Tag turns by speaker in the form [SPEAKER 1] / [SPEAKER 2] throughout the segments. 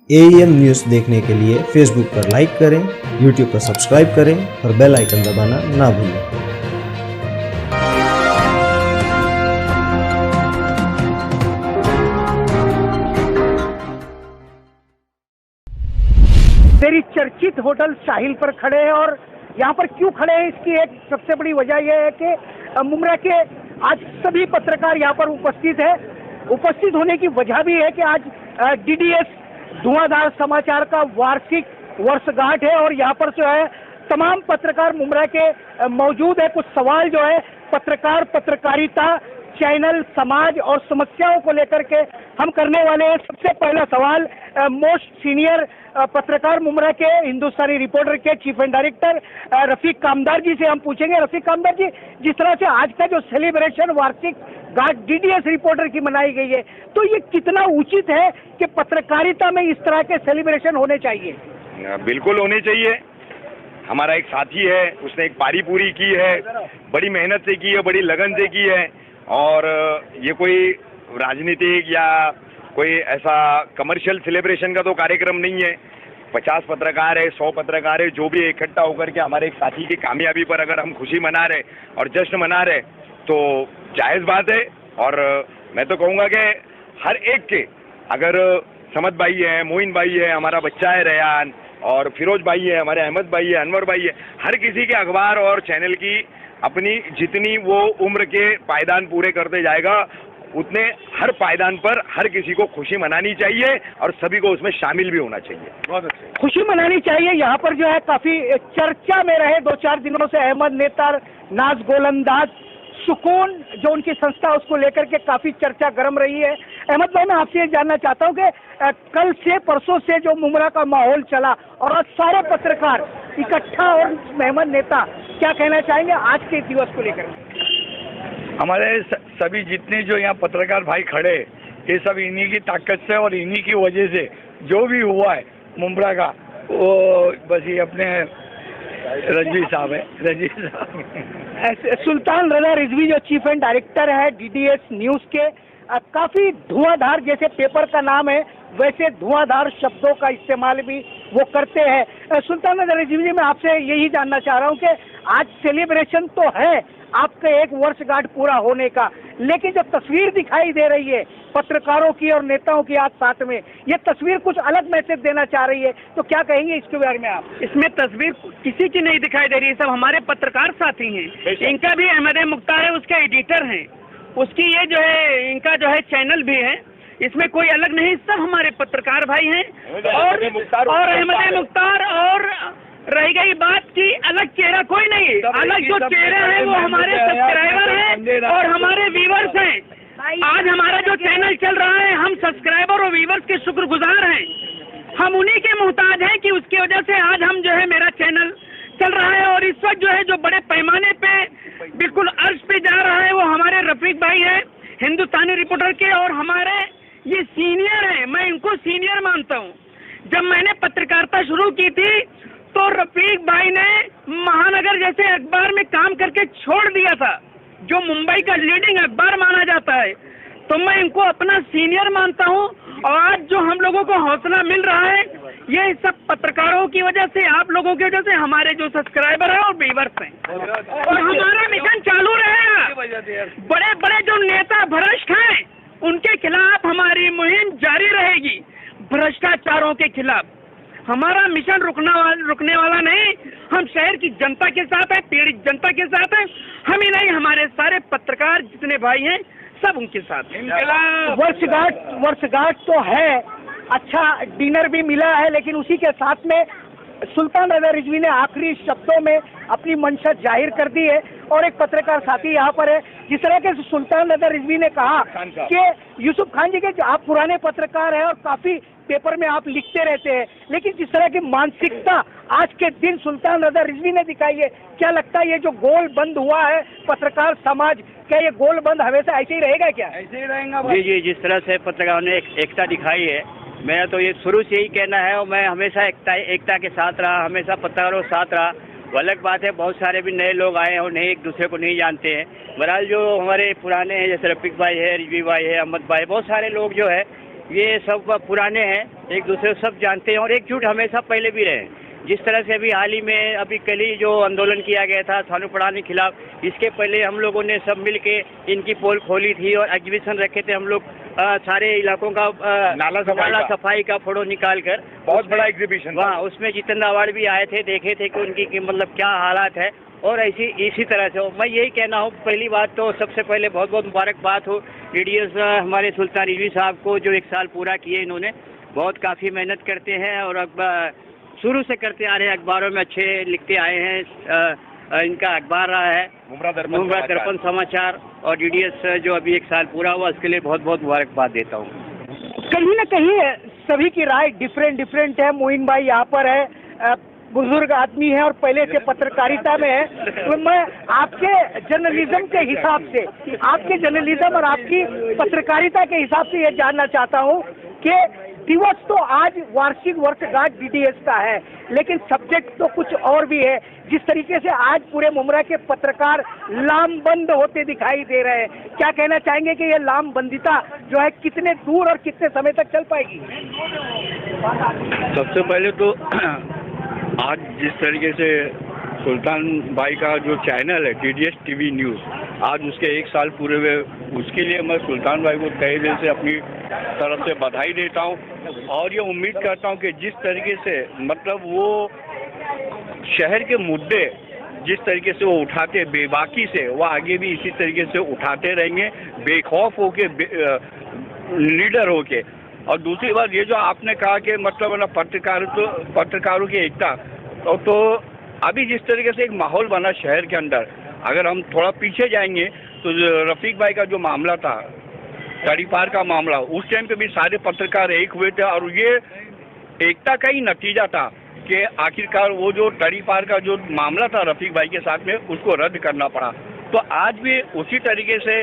[SPEAKER 1] AEM news देखने के लिए फेसबुक पर लाइक करें, यूट्यूब पर सब्सक्राइब करें और बेल आइकन दबाना ना भूलें।
[SPEAKER 2] मेरी चर्चित होटल साहिल पर खड़े हैं और यहाँ पर क्यों खड़े हैं इसकी एक सबसे बड़ी वजह यह है कि मुमरा के आज सभी पत्रकार यहाँ पर उपस्थित है। उपस्थित होने की वजह भी है कि आज DDS धुआंधार समाचार का वार्षिक वर्षगांठ है और यहाँ पर जो है तमाम पत्रकार मुमरा के मौजूद है। कुछ सवाल जो है पत्रकारिता, चैनल, समाज और समस्याओं को लेकर के हम करने वाले हैं। सबसे पहला सवाल मोस्ट सीनियर पत्रकार मुमरा के हिंदुस्तानी रिपोर्टर के चीफ एंड डायरेक्टर रफीक कामदार जी से हम पूछेंगे। रफीक कामदार जी, जिस तरह से आज का जो सेलिब्रेशन वार्षिक गांठ DDS रिपोर्टर की मनाई गई है, तो ये कितना उचित है कि पत्रकारिता में इस तरह के सेलिब्रेशन होने चाहिए?
[SPEAKER 3] बिल्कुल होने चाहिए। हमारा एक साथी है, उसने एक पारी पूरी की है, बड़ी मेहनत से की है, बड़ी लगन से की है और ये कोई राजनीतिक या कोई ऐसा कमर्शियल सेलिब्रेशन का तो कार्यक्रम नहीं है। 50 पत्रकार है, 100 पत्रकार है, जो भी इकट्ठा होकर के हमारे एक साथी की कामयाबी पर अगर हम खुशी मना रहे और जश्न मना रहे तो जायज़ बात है। और मैं तो कहूँगा कि हर एक के, अगर समद भाई है, मोइन भाई है, हमारा बच्चा है रेयान, और फिरोज भाई है, हमारे अहमद भाई है, अनवर भाई है, हर किसी के अखबार और चैनल की अपनी जितनी वो उम्र के पायदान पूरे करते जाएगा, उतने हर पायदान पर हर किसी को खुशी मनानी चाहिए और सभी को उसमें शामिल भी होना चाहिए। बहुत अच्छे
[SPEAKER 2] खुशी मनानी चाहिए। यहाँ पर जो है काफी चर्चा में रहे 2-4 दिनों से अहमद नेतार, नाज गोलंदाज, सुकून जो उनकी संस्था, उसको लेकर के काफी चर्चा गर्म रही है। अहमद भाई, मैं आपसे ये जानना चाहता हूँ कि कल से परसों से जो मुमरा का माहौल चला और आज सारे पत्रकार इकट्ठा और अहमद नेता, क्या कहना चाहेंगे आज के दिवस को लेकर?
[SPEAKER 4] हमारे सभी जितने जो यहाँ पत्रकार भाई खड़े, ये सब इन्हीं की ताकत से और इन्हीं की वजह से जो भी हुआ है मुमरा का, वो बस ये अपने रजवी साहब है, रजवी साहब।
[SPEAKER 2] सुल्तान रजा रिजवी जो चीफ एंड डायरेक्टर है DDS न्यूज़ के, काफी धुआंधार, जैसे पेपर का नाम है वैसे धुआंधार शब्दों का इस्तेमाल भी वो करते हैं। सुल्तान रजा रिजवी जी, मैं आपसे यही जानना चाह रहा हूँ कि आज सेलिब्रेशन तो है आपके एक वर्षगांठ पूरा होने का, लेकिन जो तस्वीर दिखाई दे रही है पत्रकारों की और नेताओं की आज साथ में, ये तस्वीर कुछ अलग मैसेज देना चाह रही है, तो क्या कहेंगे इसके बारे में आप?
[SPEAKER 5] इसमें तस्वीर किसी की नहीं दिखाई दे रही है, सब हमारे पत्रकार साथी हैं। इनका भी अहमद मुख्तार है, उसका एडिटर है, उसकी ये जो है इनका जो है चैनल भी है, इसमें कोई अलग नहीं, सब हमारे पत्रकार भाई हैं। और अहमद मुख्तार, और रह गई बात की अलग चेहरा कोई नहीं, अलग जो चेहरे हैं वो हमारे सब्सक्राइबर हैं और हमारे व्यूवर्स हैं। आज हमारा जो चैनल चल रहा है, हम सब्सक्राइबर और व्यूवर्स के शुक्रगुजार हैं। हम उन्हीं के मोहताज हैं कि उसकी वजह से आज हम जो है मेरा चैनल चल रहा है। और इस वक्त जो है जो बड़े पैमाने पे बिल्कुल अर्श पे जा रहा है वो हमारे रफीक भाई हैं, हिंदुस्तानी रिपोर्टर के, और हमारे ये सीनियर हैं, मैं इनको सीनियर मानता हूँ। जब मैंने पत्रकारिता शुरू की थी तो रफीक भाई ने महानगर जैसे अखबार में काम करके छोड़ दिया था, जो मुंबई का लीडिंग अखबार माना जाता है, तो मैं इनको अपना सीनियर मानता हूँ। और आज जो हम लोगों को हौसला मिल रहा है, ये सब पत्रकारों की वजह से, आप लोगों की वजह से, हमारे जो सब्सक्राइबर हैं और व्यूअर्स हैं। और हमारा मिशन चालू रहेगा। बड़े बड़े जो नेता भ्रष्ट हैं उनके खिलाफ हमारी मुहिम जारी रहेगी, भ्रष्टाचारों के खिलाफ। हमारा मिशन रुकने वाला नहीं। हम शहर की जनता के साथ हैं, पीड़ित जनता के साथ हैं। हम ही नहीं, हमारे सारे पत्रकार जितने भाई हैं सब उनके साथ हैं।
[SPEAKER 2] वर्षगांठ तो है, अच्छा डिनर भी मिला है, लेकिन उसी के साथ में सुल्तान रजा रिजवी ने आखिरी शब्दों में अपनी मंशा जाहिर कर दी है। और एक पत्रकार साथी यहाँ पर है, जिस तरह के सुल्तान रजा रिजवी ने कहा कि यूसुफ खान जी के आप पुराने पत्रकार हैं और काफी पेपर में आप लिखते रहते हैं, लेकिन जिस तरह की मानसिकता आज के दिन सुल्तान रजा रिजवी ने दिखाई है, क्या लगता है ये जो गोल बंद हुआ है पत्रकार समाज, क्या ये गोल बंद हमेशा ऐसे ही रहेगा? क्या ऐसे ही रहेगा?
[SPEAKER 6] जी, जिस तरह से पत्रकारों ने एकता दिखाई है, मेरा तो ये शुरू से ही कहना है और मैं हमेशा एकता के साथ रहा, हमेशा पत्रकारों के साथ रहा। वो अलग बात है, बहुत सारे भी नए लोग आए हैं और नहीं, एक दूसरे को नहीं जानते हैं। बहरहाल जो हमारे पुराने हैं, जैसे रफीक भाई है, रिजवी भाई है, अहमद भाई, बहुत सारे लोग जो है ये सब पुराने हैं, एक दूसरे को सब जानते हैं और एकजुट हमेशा पहले भी रहे। जिस तरह से अभी हाल ही में अभी कल ही जो आंदोलन किया गया था थानू पढ़ाने के खिलाफ, इसके पहले हम लोगों ने सब मिल के इनकी पोल खोली थी और एग्जीबिशन रखे थे हम लोग सारे इलाकों का
[SPEAKER 3] नाला
[SPEAKER 6] सफाई का फोटो निकाल कर।
[SPEAKER 3] बहुत बड़ा एग्जीबिशन
[SPEAKER 6] वहाँ उसमें जितेंद्र अवार्ड भी आए थे, देखे थे कि उनकी मतलब क्या हालात है। और इसी तरह से मैं यही कहना हूँ, पहली बात तो सबसे पहले बहुत बहुत मुबारकबाद हो डीडीएस हमारे सुल्तान रिजवी साहब को, जो 1 साल पूरा किए इन्होंने। बहुत काफ़ी मेहनत करते हैं और शुरू से करते आ रहे हैं, अखबारों में अच्छे लिखते आए हैं। इनका अखबार रहा है मुमरा दर्पण समाचार, और डीडीएस जो अभी 1 साल पूरा हुआ उसके लिए बहुत बहुत मुबारकबाद देता हूँ।
[SPEAKER 2] कहीं ना कहीं सभी की राय डिफरेंट है। मोइन भाई यहाँ पर है, बुजुर्ग आदमी है और पहले से पत्रकारिता में है। तो मैं आपके जर्नलिज्म के हिसाब से, आपके जर्नलिज्म और आपकी पत्रकारिता के हिसाब से ये जानना चाहता हूँ कि दिवस तो आज वार्षिक वर्षगांठ डीडीएस का है, लेकिन सब्जेक्ट तो कुछ और भी है। जिस तरीके से आज पूरे मुमरा के पत्रकार लामबंद होते दिखाई दे रहे हैं, क्या कहना चाहेंगे कि ये लामबंदिता जो है कितने दूर और कितने समय तक चल पाएगी?
[SPEAKER 4] सबसे पहले तो आज जिस तरीके से सुल्तान भाई का जो चैनल है डीडीएस टीवी न्यूज़, आज उसके 1 साल पूरे हुए, उसके लिए मैं सुल्तान भाई को तहे दिल से अपनी तरफ से बधाई देता हूं। और ये उम्मीद करता हूं कि जिस तरीके से मतलब वो शहर के मुद्दे जिस तरीके से वो उठाते बेबाकी से, वो आगे भी इसी तरीके से उठाते रहेंगे, बेखौफ होके, लीडर होके। और दूसरी बात ये जो आपने कहा कि मतलब ना पत्रकारों की एकता, तो अभी जिस तरीके से एक माहौल बना शहर के अंदर, अगर हम थोड़ा पीछे जाएंगे तो रफीक भाई का जो मामला था, तड़ीपार का मामला, उस टाइम पे भी सारे पत्रकार एक हुए थे और ये एकता का ही नतीजा था कि आखिरकार वो जो तड़ीपार का जो मामला था रफीक भाई के साथ में, उसको रद्द करना पड़ा। तो आज भी उसी तरीके से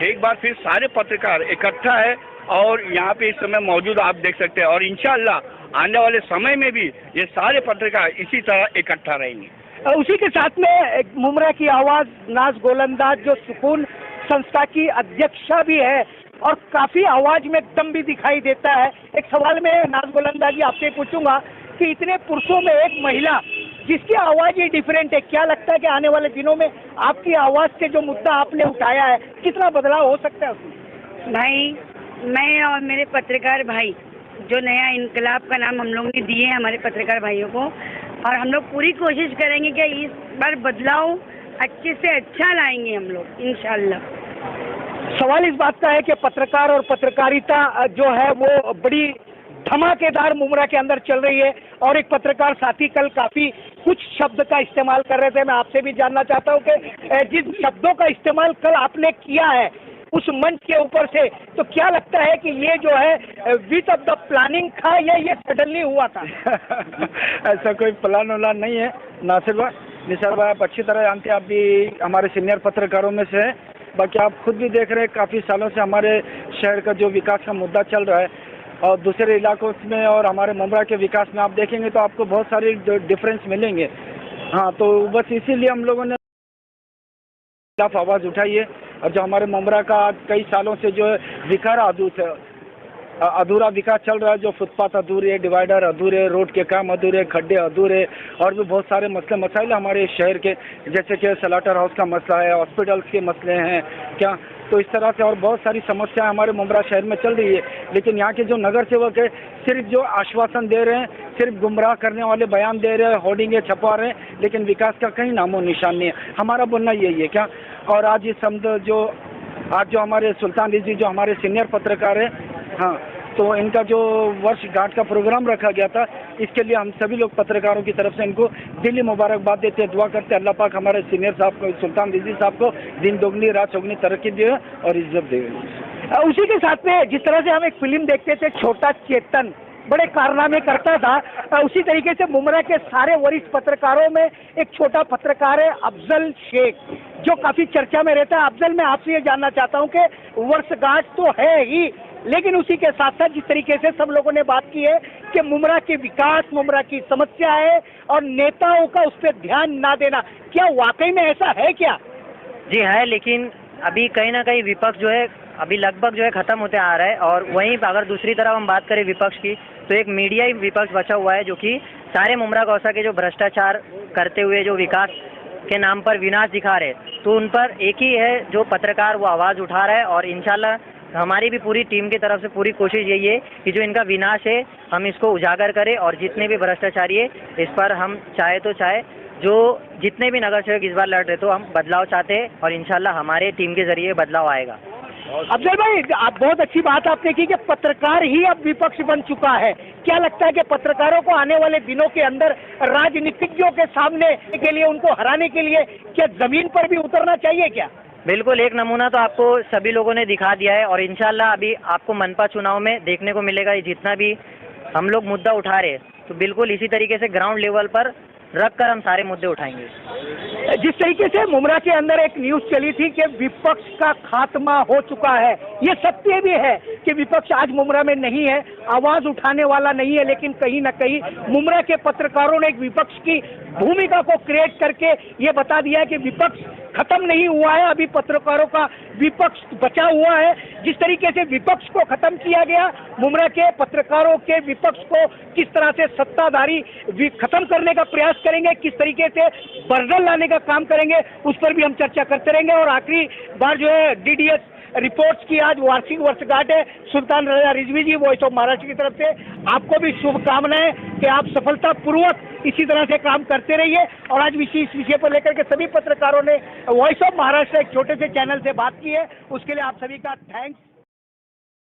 [SPEAKER 4] एक बार फिर सारे पत्रकार इकट्ठा है और यहाँ पे इस समय मौजूद आप देख सकते हैं। और इंशाअल्लाह आने वाले समय में भी ये सारे पत्रकार इसी तरह इकट्ठा रहेंगे।
[SPEAKER 2] उसी के साथ में मुमरा की आवाज नाज गोलंदाज जो सुकून संस्था की अध्यक्षा भी है और काफी आवाज में दम भी दिखाई देता है। एक सवाल में नाज गोलंदाजी आपसे पूछूंगा कि इतने पुरुषों में एक महिला जिसकी आवाज ही डिफरेंट है, क्या लगता है कि आने वाले दिनों में आपकी आवाज से जो मुद्दा आपने उठाया है कितना बदलाव हो सकता है उसमें?
[SPEAKER 7] भाई, मैं और मेरे पत्रकार भाई जो नया इनकलाब का नाम हम लोग ने दिए हैं हमारे पत्रकार भाइयों को, और हम लोग पूरी कोशिश करेंगे कि इस बार बदलाव अच्छे से अच्छा लाएंगे हम लोग इंशाल्लाह।
[SPEAKER 2] सवाल इस बात का है कि पत्रकार और पत्रकारिता जो है वो बड़ी धमाकेदार मुमरा के अंदर चल रही है और एक पत्रकार साथी कल काफी कुछ शब्द का इस्तेमाल कर रहे थे। मैं आपसे भी जानना चाहता हूं कि जिन शब्दों का इस्तेमाल कल आपने किया है उस मंच के ऊपर से, तो क्या लगता है कि ये जो है विथ ऑफ द प्लानिंग था या ये सडनली हुआ था?
[SPEAKER 8] ऐसा कोई प्लान वाला नहीं है नासिर भाई, निसार भाई आप अच्छी तरह जानते हैं, आप भी हमारे सीनियर पत्रकारों में से हैं। बाकी आप खुद भी देख रहे हैं काफ़ी सालों से हमारे शहर का जो विकास का मुद्दा चल रहा है और दूसरे इलाकों में और हमारे मुमरा के विकास में आप देखेंगे तो आपको बहुत सारे डिफरेंस मिलेंगे। हाँ, तो बस इसीलिए हम लोगों ने आवाज़ उठाई है। और जो हमारे मुमरा का कई सालों से जो अधूरा विकास चल रहा है, जो फुटपाथ अधूरे, डिवाइडर अधूरे, रोड के काम अधूरे, खड्डे अधूरे और भी बहुत सारे मसले मसाइल हमारे शहर के, जैसे कि स्लाटर हाउस का मसला है, हॉस्पिटल्स के मसले हैं क्या, तो इस तरह से और बहुत सारी समस्याएं हमारे मुमरा शहर में चल रही है। लेकिन यहाँ के जो नगर सेवक है सिर्फ जो आश्वासन दे रहे हैं, सिर्फ गुमराह करने वाले बयान दे रहे हैं, होर्डिंगें छपवा रहे हैं, लेकिन विकास का कहीं नामो निशान नहीं है। हमारा बोलना यही है क्या। और आज ये आज जो हमारे सुल्तान रिजवी जो हमारे सीनियर पत्रकार है, हाँ, तो इनका जो वर्षगांठ का प्रोग्राम रखा गया था, इसके लिए हम सभी लोग पत्रकारों की तरफ से इनको दिली मुबारकबाद देते हैं, दुआ करते हैं अल्लाह पाक हमारे सीनियर साहब को, सुल्तान रिजवी साहब को दिन दोगुनी रात चौगुनी तरक्की दे और इज्जत दे।
[SPEAKER 2] उसी के साथ में जिस तरह से हम एक फिल्म देखते थे छोटा चेतन बड़े कारनामे करता था, उसी तरीके से मुमरा के सारे वरिष्ठ पत्रकारों में एक छोटा पत्रकार है अफजल शेख, जो काफी चर्चा में रहता है। अफजल, मैं आपसे ये जानना चाहता हूँ कि वर्षगांठ तो है ही, लेकिन उसी के साथ साथ जिस तरीके से सब लोगों ने बात की है कि मुमरा के विकास, मुमरा की समस्या है और नेताओं का उस पर ध्यान ना देना, क्या वाकई में ऐसा है क्या?
[SPEAKER 9] जी है, लेकिन अभी कहीं ना कहीं विपक्ष जो है अभी लगभग जो है ख़त्म होते आ रहा है। और वहीं अगर दूसरी तरफ हम बात करें विपक्ष की, तो एक मीडिया ही विपक्ष बचा हुआ है जो कि सारे मुमरा गौसा के जो भ्रष्टाचार करते हुए जो विकास के नाम पर विनाश दिखा रहे, तो उन पर एक ही है जो पत्रकार वो आवाज़ उठा रहा है। और इंशाल्लाह हमारी भी पूरी टीम की तरफ से पूरी कोशिश यही है कि जो इनका विनाश है हम इसको उजागर करें, और जितने भी भ्रष्टाचारी है इस पर हम चाहे जो जितने भी नगर सेवक इस बार लड़ रहे तो हम बदलाव चाहते हैं, और इंशाल्लाह हमारे टीम के जरिए बदलाव आएगा।
[SPEAKER 2] अफजल भाई, आप बहुत अच्छी बात आपने की कि पत्रकार ही अब विपक्ष बन चुका है। क्या लगता है कि पत्रकारों को आने वाले दिनों के अंदर राजनीतिज्ञों के सामने के लिए, उनको हराने के लिए क्या जमीन पर भी उतरना चाहिए क्या?
[SPEAKER 9] बिल्कुल, एक नमूना तो आपको सभी लोगों ने दिखा दिया है, और इंशाल्लाह अभी आपको मनपा चुनाव में देखने को मिलेगा ये जितना भी हम लोग मुद्दा उठा रहे हैं, तो बिल्कुल इसी तरीके से ग्राउंड लेवल पर रख कर हम सारे मुद्दे उठाएंगे।
[SPEAKER 2] जिस तरीके से मुमरा के अंदर एक न्यूज चली थी कि विपक्ष का खात्मा हो चुका है, ये सत्य भी है कि विपक्ष आज मुमरा में नहीं है, आवाज उठाने वाला नहीं है, लेकिन कहीं ना कहीं मुमरा के पत्रकारों ने एक विपक्ष की भूमिका को क्रिएट करके ये बता दिया है कि विपक्ष खत्म नहीं हुआ है, अभी पत्रकारों का विपक्ष बचा हुआ है। जिस तरीके से विपक्ष को खत्म किया गया, मुमरा के पत्रकारों के विपक्ष को किस तरह से सत्ताधारी खत्म करने का प्रयास करेंगे, किस तरीके से बर्डन लाने का काम करेंगे, उस पर भी हम चर्चा करते रहेंगे। और आखिरी बार जो है डीडीएस रिपोर्ट्स की आज वार्षिक वर्षगांठ है। सुल्तान रजा रिजवी जी, वॉइस ऑफ महाराष्ट्र की तरफ से आपको भी शुभकामनाएं कि आप सफलतापूर्वक इसी तरह से काम करते रहिए। और आज इस विषय पर लेकर के सभी पत्रकारों ने वॉइस ऑफ महाराष्ट्र एक छोटे से चैनल से बात की है, उसके लिए आप सभी का थैंक्स।